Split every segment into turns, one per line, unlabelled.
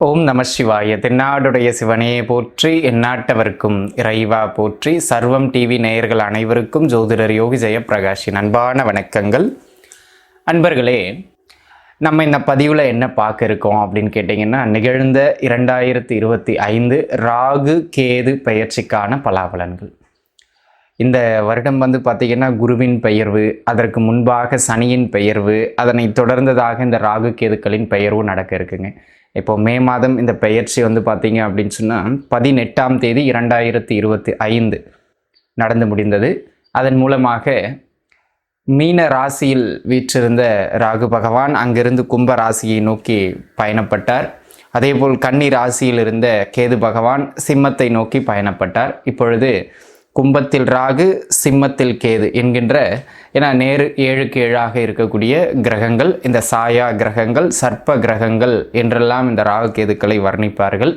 ஓம் நம சிவாய. தென்னாடுடைய சிவனே போற்றி, எந்நாட்டவர்க்கும் இறைவா போற்றி. சர்வம் டிவி நேயர்கள் அனைவருக்கும் ஜோதிடர் யோகி ஜெயப்பிரகாஷின் அன்பான வணக்கங்கள். அன்பர்களே, நம்ம இந்த பதிவில் என்ன பார்க்க இருக்கோம் அப்படின்னு கேட்டிங்கன்னா, நிகழ்ந்த 2025 ராகு கேது பெயர்ச்சிக்கான பலாபலன்கள். இந்த வருடம் பார்த்திங்கன்னா குருவின் பெயர்வு, அதற்கு முன்பாக சனியின் பெயர்வு, அதனை தொடர்ந்ததாக இந்த ராகு கேதுக்களின் பெயர்வு நடக்க இருக்குங்க. இப்போ மே மாதம் இந்த பெயர்ச்சி பார்த்திங்க அப்படின்னு சொன்னால் 18ஆம் தேதி 2025 நடந்து முடிந்தது. அதன் மூலமாக மீன ராசியில் வீற்றிருந்த ராகு பகவான் அங்கிருந்து கும்ப ராசியை நோக்கி பயணப்பட்டார். அதேபோல் கன்னி ராசியில் இருந்த கேது பகவான் சிம்மத்தை நோக்கி பயணப்பட்டார். இப்பொழுது கும்பத்தில் ராகு, சிம்மத்தில் கேது என்கின்ற, ஏன்னா நேரு 7க்கு 7ஆக இருக்கக்கூடிய கிரகங்கள், இந்த சாயா கிரகங்கள், சர்ப்ப கிரகங்கள் என்றெல்லாம் இந்த ராகு கேதுக்களை வர்ணிப்பார்கள்.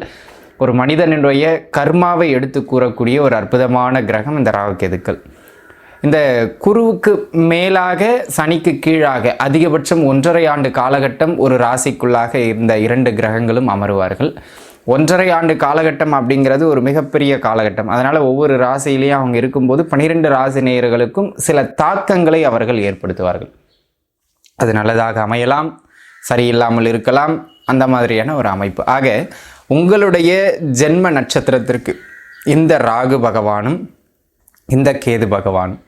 ஒரு மனிதனுடைய கர்மாவை எடுத்து கூறக்கூடிய ஒரு அற்புதமான கிரகம் இந்த ராகு கேதுக்கள். இந்த குருவுக்கு மேலாக சனிக்கு கீழாக அதிகபட்சம் 1.5 ஆண்டு காலகட்டம் ஒரு ராசிக்குள்ளாக இருந்த 2 கிரகங்களும் அமருவார்கள். 1.5 ஆண்டு காலகட்டம் அப்படிங்கிறது ஒரு மிகப்பெரிய காலகட்டம். அதனால் ஒவ்வொரு ராசியிலையும் அவங்க இருக்கும்போது 12 ராசி நேயர்களுக்கும் சில தாக்கங்களை அவர்கள் ஏற்படுத்துவார்கள். அது நல்லதாக அமையலாம், சரியில்லாமல் இருக்கலாம், அந்த மாதிரியான ஒரு அமைப்பு. ஆக உங்களுடைய ஜென்ம நட்சத்திரத்திற்கு இந்த ராகு பகவானும் இந்த கேது பகவானும்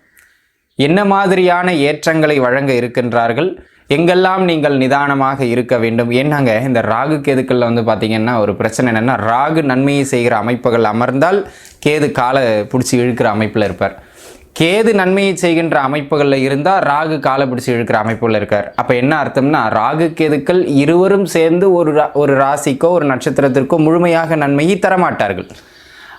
என்ன மாதிரியான ஏற்றங்களை வழங்க இருக்கின்றார்கள், எங்கெல்லாம் நீங்கள் நிதானமாக இருக்க வேண்டும். ஏன்னாங்க இந்த ராகு கேதுக்களில் பார்த்திங்கன்னா ஒரு பிரச்சனை என்னென்னா, ராகு நன்மையை செய்கிற அமைப்புகள் அமர்ந்தால் கேது காலை பிடிச்சி இழுக்கிற அமைப்பில் இருப்பார். கேது நன்மையை செய்கின்ற அமைப்புகளில் இருந்தால் ராகு காலை பிடிச்சி இழுக்கிற அமைப்புகளில் இருக்கார். அப்போ என்ன அர்த்தம்னா, ராகு கேதுக்கள் இருவரும் சேர்ந்து ஒரு ராசிக்கோ ஒரு நட்சத்திரத்திற்கோ முழுமையாக நன்மையை தரமாட்டார்கள்.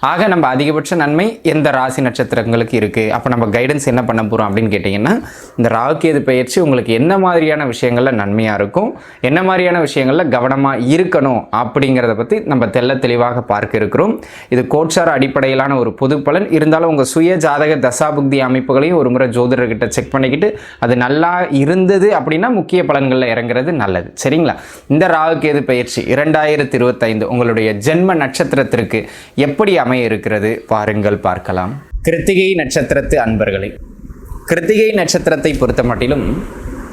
ஆக நம்ம அதிகபட்ச நன்மை எந்த ராசி நட்சத்திரங்களுக்கு இருக்குது. அப்போ நம்ம கைடன்ஸ் என்ன பண்ண போகிறோம் அப்படின்னு கேட்டிங்கன்னா, இந்த ராகு கேது பயிற்சி உங்களுக்கு என்ன மாதிரியான விஷயங்களில் நன்மையாக இருக்கும், என்ன மாதிரியான விஷயங்களில் கவனமாக இருக்கணும் அப்படிங்கிறத பற்றி நம்ம தெளிவாக பார்க்க இருக்கிறோம். இது கோட்சார அடிப்படையிலான ஒரு பொது பலன். இருந்தாலும் உங்கள் சுய ஜாதக தசாபுக்தி அமைப்புகளையும் ஒரு முறை ஜோதிடர்கிட்ட செக் பண்ணிக்கிட்டு அது நல்லா இருந்தது அப்படின்னா முக்கிய பலன்களில் இறங்குறது நல்லது. சரிங்களா? இந்த ராகு கேது பயிற்சி 2025 உங்களுடைய ஜென்ம நட்சத்திரத்திற்கு எப்படி இருக்கிறது பாருங்கள், பார்க்கலாம். கிருத்திகை நட்சத்திரத்து அன்பர்களே, கிருத்திகை நட்சத்திரத்தை பொறுத்த மட்டிலும்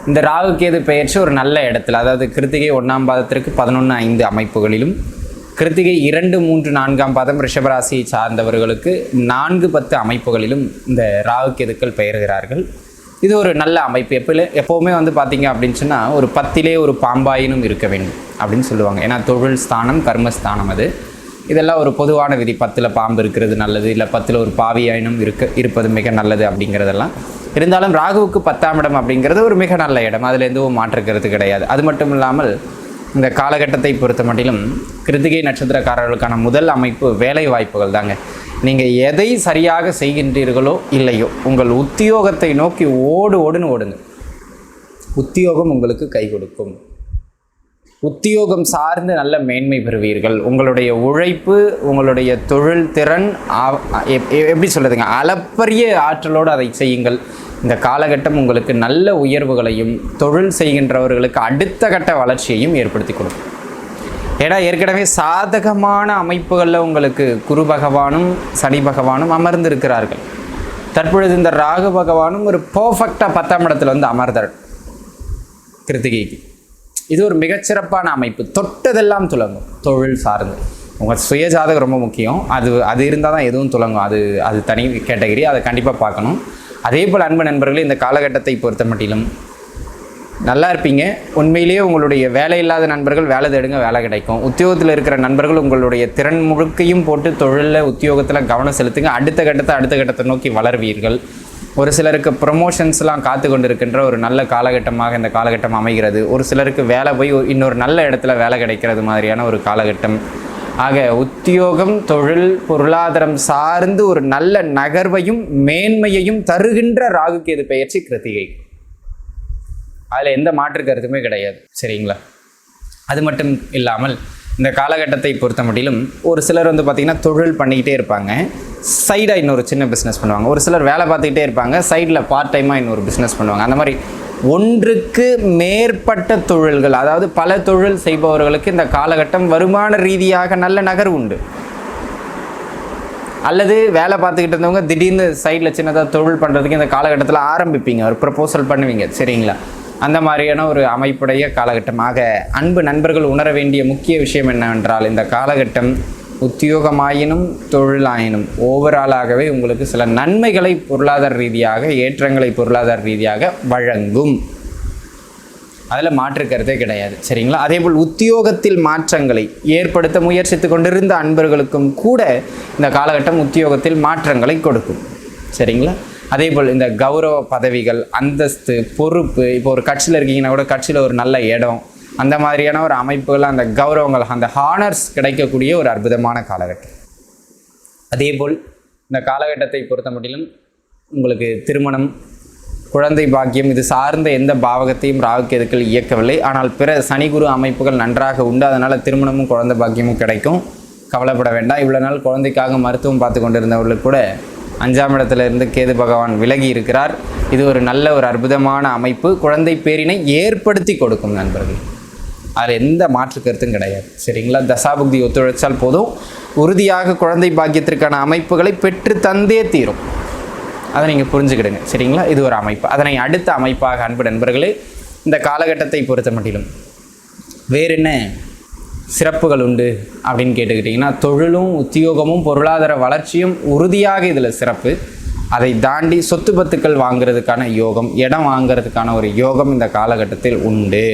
இந்த ராகு கேது பெயர்ச்சி ஒரு நல்ல இடத்துல, அதாவது கிருத்திகை 1ஆம் பாதத்திற்கு 11-5 அமைப்புகளிலும், கிருத்திகை 2, 3, 4ஆம் பாதம் ரிஷபராசியை சார்ந்தவர்களுக்கு 4-10 அமைப்புகளிலும் இந்த ராகு கேதுக்கள் பெயர்கிறார்கள். இது ஒரு நல்ல அமைப்பு. எப்போவுமே பார்த்தீங்க அப்படின்னு சொன்னால் ஒரு 10லே ஒரு பாம்பாயினும் இருக்க வேண்டும் அப்படின்னு சொல்லுவாங்க. ஏன்னா தொழில் ஸ்தானம், கர்மஸ்தானம் அது. இதெல்லாம் ஒரு பொதுவான விதி. 10ல் பாம்பு இருக்கிறது நல்லது, இல்லை 10ல் ஒரு பாவியாயினும் இருப்பது மிக நல்லது அப்படிங்கிறதெல்லாம். இருந்தாலும் ராகுவுக்கு 10ஆம் இடம் அப்படிங்கிறது ஒரு மிக நல்ல இடம், அதில் எதுவும் மாற்றுக்கிறது கிடையாது. அது மட்டும் இல்லாமல் இந்த காலகட்டத்தை பொறுத்த மட்டிலும் கிருத்திகை நட்சத்திரக்காரர்களுக்கான முதல் அமைப்பு வேலை வாய்ப்புகள் தாங்க. நீங்கள் எதை சரியாக செய்கின்றீர்களோ இல்லையோ உங்கள் உத்தியோகத்தை நோக்கி ஓடுங்க. உத்தியோகம் உங்களுக்கு கை கொடுக்கும். உத்தியோகம் சார்ந்து நல்ல மேன்மை பெறுவீர்கள். உங்களுடைய உழைப்பு, உங்களுடைய தொழில் திறன் எப்படி சொல்லுதுங்க, அளப்பரிய ஆற்றலோடு அதை செய்யுங்கள். இந்த காலகட்டம் உங்களுக்கு நல்ல உயர்வுகளையும் தொழில் செய்கின்றவர்களுக்கு அடுத்த கட்ட வளர்ச்சியையும் ஏற்படுத்தி கொடுக்கும். ஏன்னா ஏற்கனவே சாதகமான அமைப்புகளில் உங்களுக்கு குரு பகவானும் சனி பகவானும் அமர்ந்திருக்கிறார்கள். தற்பொழுது இந்த ராகு பகவானும் ஒரு பர்ஃபெக்டாக 10ஆம் இடத்துல அமர்ந்தார் கிருத்திகைக்கு. இது ஒரு மிகச்சிறப்பான அமைப்பு. தொட்டதெல்லாம் துலங்கும். தொழில் சார்ந்து உங்கள் சுய ஜாதகம் ரொம்ப முக்கியம். அது இருந்தால் தான் எதுவும் துலங்கும். அது தனி கேட்டகரி, அதை கண்டிப்பாக பார்க்கணும். அதே போல் அன்பு நண்பர்களே, இந்த காலகட்டத்தை பொறுத்த மட்டிலும் நல்லா இருப்பீங்க. உண்மையிலேயே உங்களுடைய வேலை இல்லாத நண்பர்கள் வேலை தேடுங்க, வேலை கிடைக்கும். உத்தியோகத்தில் இருக்கிற நண்பர்கள் உங்களுடைய திறன் முழுக்கையும் போட்டு தொழிலில் உத்தியோகத்தில் கவனம் செலுத்துங்க. அடுத்த கட்டத்தை நோக்கி வளர்வீர்கள். ஒரு சிலருக்கு ப்ரொமோஷன்ஸ்லாம் காத்து கொண்டு இருக்கின்ற ஒரு நல்ல காலகட்டமாக இந்த காலகட்டம் அமைகிறது. ஒரு சிலருக்கு வேலை போய் இன்னொரு நல்ல இடத்துல வேலை கிடைக்கிறது மாதிரியான ஒரு காலகட்டம். ஆக உத்தியோகம், தொழில், பொருளாதாரம் சார்ந்து ஒரு நல்ல நகர்வையும் மேன்மையையும் தருகின்ற ராகு கேது பெயர்ச்சி கிருத்திகை. அதில் எந்த மாற்று கருத்துமே கிடையாது. சரிங்களா? அது மட்டும் இல்லாமல் இந்த காலகட்டத்தை பொறுத்த மட்டிலும் ஒரு சிலர் பார்த்திங்கன்னா தொழில் பண்ணிக்கிட்டே இருப்பாங்க, சைடாக இன்னொரு சின்ன பிஸ்னஸ் பண்ணுவாங்க. ஒரு சிலர் வேலை பார்த்துக்கிட்டே இருப்பாங்க, சைடில் பார்ட் டைமாக இன்னொரு பிஸ்னஸ் பண்ணுவாங்க. அந்த மாதிரி ஒன்றுக்கு மேற்பட்ட தொழில்கள், அதாவது பல தொழில் செய்பவர்களுக்கு இந்த காலகட்டம் வருமான ரீதியாக நல்ல நகர்வு உண்டு. அல்லது வேலை பார்த்துக்கிட்டு இருந்தவங்க திடீர்னு சைடில் சின்னதாக தொழில் பண்ணுறதுக்கு இந்த காலகட்டத்தில் ஆரம்பிப்பீங்க, ஒரு ப்ரப்போசல் பண்ணுவீங்க, சரிங்களா? அந்த மாதிரியான ஒரு அமைப்புடைய காலகட்டமாக அன்பு நண்பர்கள் உணர வேண்டிய முக்கிய விஷயம் என்னவென்றால், இந்த காலகட்டம் உத்தியோகமாயினும் தொழிலாயினும் ஓவராலாகவே உங்களுக்கு சில நன்மைகளை பொருளாதார ரீதியாக, ஏற்றங்களை பொருளாதார ரீதியாக வழங்கும். அதில் மாற்று கருத்தே கிடையாது, சரிங்களா? அதேபோல் உத்தியோகத்தில் மாற்றங்களை ஏற்படுத்த முயற்சித்து கொண்டிருந்த அன்பர்களுக்கும் கூட இந்த காலகட்டம் உத்தியோகத்தில் மாற்றங்களை கொடுக்கும், சரிங்களா? அதேபோல் இந்த கௌரவ பதவிகள், அந்தஸ்து, பொறுப்பு, இப்போ ஒரு கட்சியில் இருக்கீங்கன்னா கூட கட்சியில் ஒரு நல்ல இடம், அந்த மாதிரியான ஒரு அமைப்புகள், அந்த கௌரவங்கள், அந்த ஹானர்ஸ் கிடைக்கக்கூடிய ஒரு அற்புதமான காலகட்டம். அதேபோல் இந்த காலகட்டத்தை பொறுத்த மட்டிலும் உங்களுக்கு திருமணம், குழந்தை பாக்கியம் இது சார்ந்த எந்த பாவகத்தையும் ராகுகேதுக்கள் இயக்கவில்லை. ஆனால் பிற சனி குரு அமைப்புகள் நன்றாக உண்டு. அதனால் திருமணமும் குழந்தை பாக்கியமும் கிடைக்கும், கவலைப்பட வேண்டாம். இவ்வளோ நாள் குழந்தைக்காக மருத்துவம் பார்த்து கொண்டிருந்தவர்களுக்கு கூட 5ஆம் இடத்திலிருந்து கேது பகவான் விலகி இருக்கிறார். இது ஒரு நல்ல ஒரு அற்புதமான அமைப்பு, குழந்தை பேரினை ஏற்படுத்தி கொடுக்கும் நண்பர்கள். அதில் எந்த மாற்று கருத்தும் கிடையாது, சரிங்களா? தசாபுக்தி ஒத்துழைச்சால் போதும், உறுதியாக குழந்தை பாக்கியத்திற்கான அமைப்புகளை பெற்று தந்தே தீரும். அதை நீங்கள் புரிஞ்சுக்கிடுங்க, சரிங்களா? இது ஒரு அமைப்பு. அதனை அடுத்த அமைப்பாக அன்பு நண்பர்களே, இந்த காலகட்டத்தை பொறுத்த மட்டிலும் வேறு என்ன சிறப்புகள் உண்டு அப்படின்னு கேட்டுக்கிட்டிங்கன்னா, தொழிலும் உத்தியோகமும் பொருளாதார வளர்ச்சியும் உறுதியாக இதில் சிறப்பு. அதை தாண்டி சொத்து பத்துக்கள் வாங்கிறதுக்கான யோகம், இடம் வாங்கிறதுக்கான ஒரு யோகம் இந்த காலகட்டத்தில் உண்டு.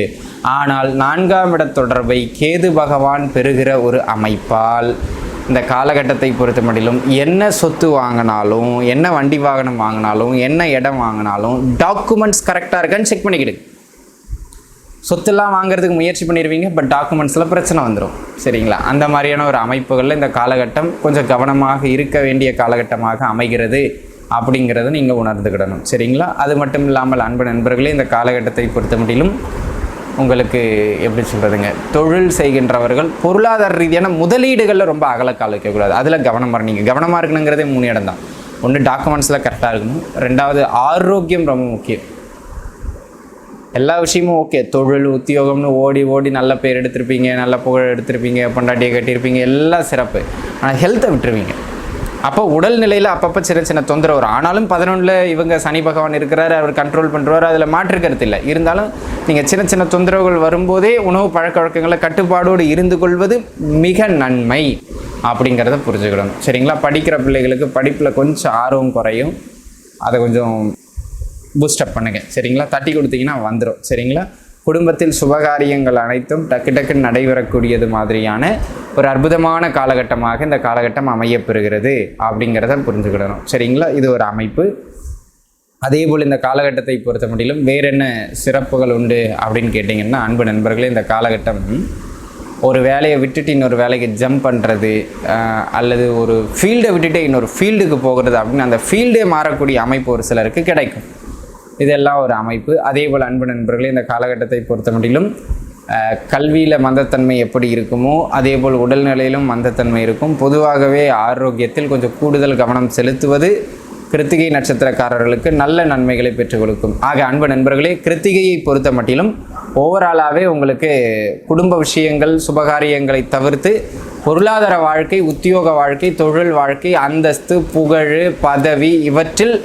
ஆனால் 4ஆம் இட தொடர்பை கேது பகவான் பெறுகிற ஒரு அமைப்பால் இந்த காலகட்டத்தை பொறுத்த மட்டிலும் என்ன சொத்து வாங்கினாலும், என்ன வண்டி வாகனம் வாங்கினாலும், என்ன இடம் வாங்கினாலும் டாக்குமெண்ட்ஸ் கரெக்டாக இருக்கான்னு செக் பண்ணிக்கிடுங்க. சொத்துலாம் வாங்குறதுக்கு முயற்சி பண்ணிடுவீங்க, பட் டாக்குமெண்ட்ஸில் பிரச்சனை வந்துடும், சரிங்களா? அந்த மாதிரியான ஒரு அமைப்புகளில் இந்த காலகட்டம் கொஞ்சம் கவனமாக இருக்க வேண்டிய காலகட்டமாக அமைகிறது அப்படிங்கிறத நீங்கள் உணர்ந்துக்கிடணும், சரிங்களா? அது மட்டும் இல்லாமல் அன்பு நண்பர்களே, இந்த காலகட்டத்தை பொறுத்த மட்டிலும் உங்களுக்கு எப்படி சொல்கிறதுங்க, தொழில் செய்கின்றவர்கள் பொருளாதார ரீதியான முதலீடுகளில் ரொம்ப அகலக்கால் வைக்கக்கூடாது. அதில் கவனமாக நீங்கள் கவனமாக இருக்கணுங்கிறதே 3 இடம் தான். ஒன்று டாக்குமெண்ட்ஸில் கரெக்டாக இருக்கணும், 2வது ஆரோக்கியம் ரொம்ப முக்கியம். எல்லா விஷயமும் ஓகே, தொழில் உத்தியோகம்னு ஓடி ஓடி நல்ல பேர் எடுத்திருப்பீங்க, நல்ல புகழ் எடுத்திருப்பீங்க, பொண்டாட்டியை கட்டியிருப்பீங்க, எல்லாம் சிறப்பு. ஆனால் ஹெல்த்தை விட்டுருவீங்க. அப்போ உடல்நிலையில் அப்பப்போ சின்ன சின்ன தொந்தரவு வரும். ஆனாலும் 11ல் இவங்க சனி பகவான் இருக்கிறாரு, அவர் கண்ட்ரோல் பண்ணுறாரு, அதில் மாற்று கருத்து இல்லை. இருந்தாலும் நீங்கள் சின்ன சின்ன தொந்தரவுகள் வரும்போதே உணவு பழக்க வழக்கங்களை கட்டுப்பாடோடு இருந்து கொள்வது மிக நன்மை அப்படிங்கிறத புரிஞ்சுக்கிடணும், சரிங்களா? படிக்கிற பிள்ளைகளுக்கு படிப்பில் கொஞ்சம் ஆர்வம் குறையும், அதை கொஞ்சம் பூஸ்டப் பண்ணுங்க, சரிங்களா? தட்டி கொடுத்தீங்கன்னா வந்துடும், சரிங்களா? குடும்பத்தில் சுபகாரியங்கள் அனைத்தும் டக்கு டக்குன்னு நடைபெறக்கூடியது மாதிரியான ஒரு அற்புதமான காலகட்டமாக இந்த காலகட்டம் அமையப்பெறுகிறது அப்படிங்கிறத புரிஞ்சுக்கிடணும், சரிங்களா? இது ஒரு அமைப்பு. அதேபோல் இந்த காலகட்டத்தை பொறுத்த மட்டிலும் வேறு என்ன சிறப்புகள் உண்டு அப்படின்னு கேட்டிங்கன்னா, அன்பு நண்பர்களே, இந்த காலகட்டம் ஒரு வேலையை விட்டுட்டு இன்னொரு வேலைக்கு ஜம்ப் பண்ணுறது, அல்லது ஒரு ஃபீல்டை விட்டுட்டு இன்னொரு ஃபீல்டுக்கு போகிறது அப்படின்னு அந்த ஃபீல்டே மாறக்கூடிய அமைப்பு ஒரு சிலருக்கு கிடைக்கும். இதெல்லாம் ஒரு அமைப்பு. அதேபோல் அன்பு நண்பர்களே, இந்த காலகட்டத்தை பொறுத்த மட்டிலும் கல்வியில் மந்தத்தன்மை எப்படி இருக்குமோ அதேபோல் உடல்நிலையிலும் மந்தத்தன்மை இருக்கும். பொதுவாகவே ஆரோக்கியத்தில் கொஞ்சம் கூடுதல் கவனம் செலுத்துவது கிருத்திகை நட்சத்திரக்காரர்களுக்கு நல்ல நன்மைகளை பெற்றுக் கொடுக்கும். ஆக அன்பு நண்பர்களே, கிருத்திகையை பொறுத்த மட்டிலும் ஓவராலாகவே உங்களுக்கு குடும்ப விஷயங்கள், சுபகாரியங்களை தவிர்த்து பொருளாதார வாழ்க்கை, உத்தியோக வாழ்க்கை, தொழில் வாழ்க்கை, அந்தஸ்து, புகழ், பதவி இவற்றில்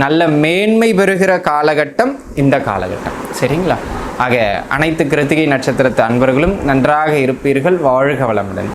நல்ல மேன்மை பெறுகிற காலகட்டம் இந்த காலகட்டம், சரிங்களா? ஆக அனைத்து கிருத்திகை நட்சத்திரத்து அன்பர்களும் நன்றாக இருப்பீர்கள். வாழ்க வளமுடன்.